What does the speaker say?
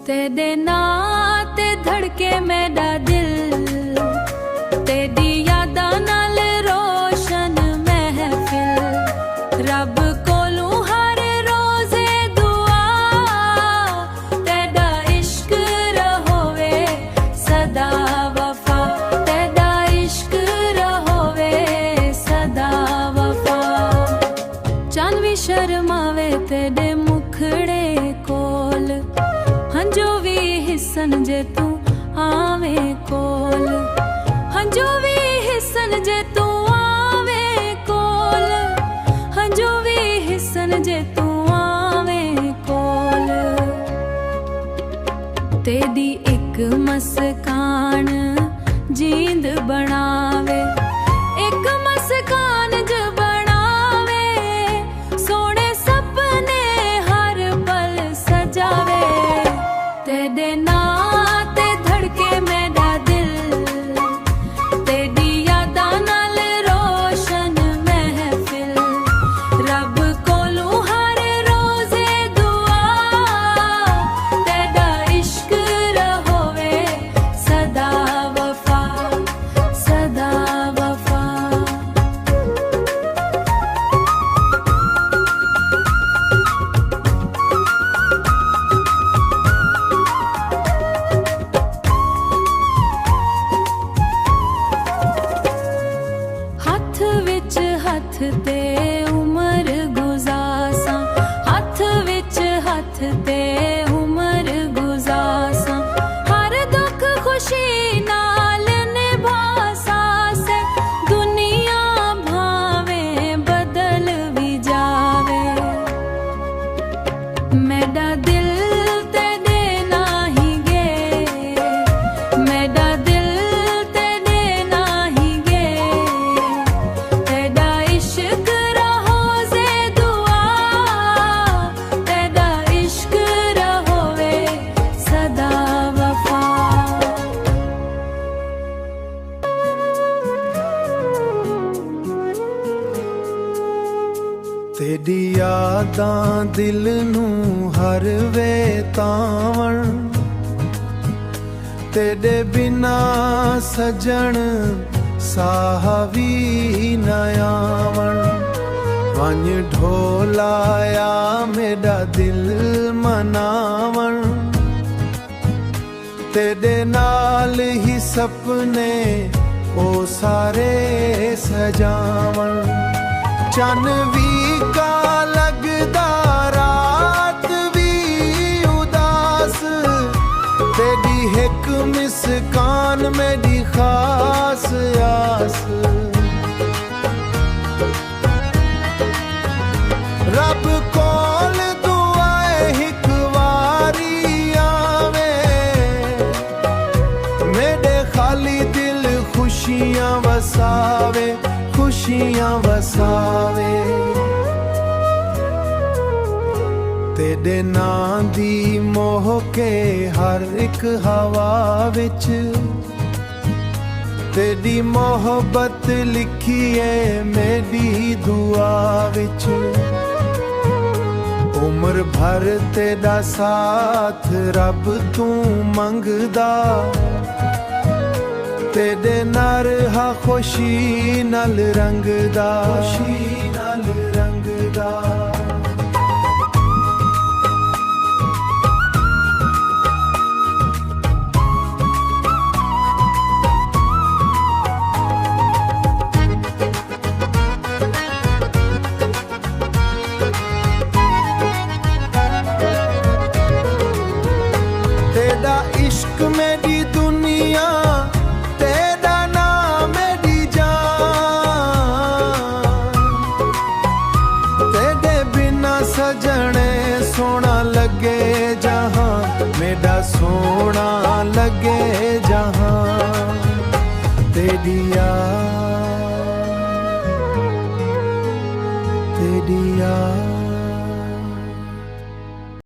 तेरे नां ते धड़के मेरा दिल, तेरी यादां नाल रोशन महफिल। रब कोलू हर रोज़े दुआ, तेरा इश्क रहोवे सदा वफा, तेरा इश्क रहोवे सदा वफा। चंद भी शर्मावे तेरे मुखड़े कोल, हंजू भी हिस्सन जे तू आवे कोल, हंजू भी हिस्सन जे तू आवे कोल, हंजू भी हिस्सन जे तू आवे कोल। तेरी एक मस्कान जींद बनावे, एक मस्कान ज बनावे, सोने सपने हर पल सजावे। तेरे नां ते धड़के मेरा दिल, तेरी यादां नाल रोशन महफिल। रब कोलू हर रोज़े दुआ, तेरा इश्क रहोवे सदा वफा, सदा वफा। हथ विच हथ ते उमर गुजासां, हथ विच हथ ते उमर गुजासां। हर दुख खुशी नाल निभासा से, दुनिया भावें बदल भी जावे। मेरा दिल तेरे नाही गे, मेरा दिल तेरे नाही गे। तेरा इश्क रहोज़े दुआ, तेरा इश्क रहोवे सदा वफा। तेरी यादां दिल नूं हर वे तावण, तेरे बिना सजण साह भी न आवण। वंज ढोलाया मेरा दिल मनावण, तेरे नाल ही सपने ओ सारे सजावण। चन भी का लगदा रात भी उदास, तेरी एक मुस्कान मेरी खास आस। रब कोल दुआए हिक वारी आवे, मेरे खाली दिल खुशियां वसावे, खुशियां वसावे। तेरे नां दी मोह के हर एक हवा विच, तेरी मोहब्बत लिखी है मेरी दुआ विच। उम्र भर तेरा साथ रब तू मंगदा, तेरे नाल हा खुशी नल रंगदा, खुशी नल रंगदा। तेरा इश्क मेरी दुनिया, तेरा नाम मेरी जान। तेरे बिना सजने सोना लगे जहां, मेरा सोना लगे जहां। तेरी याद, तेरी याद।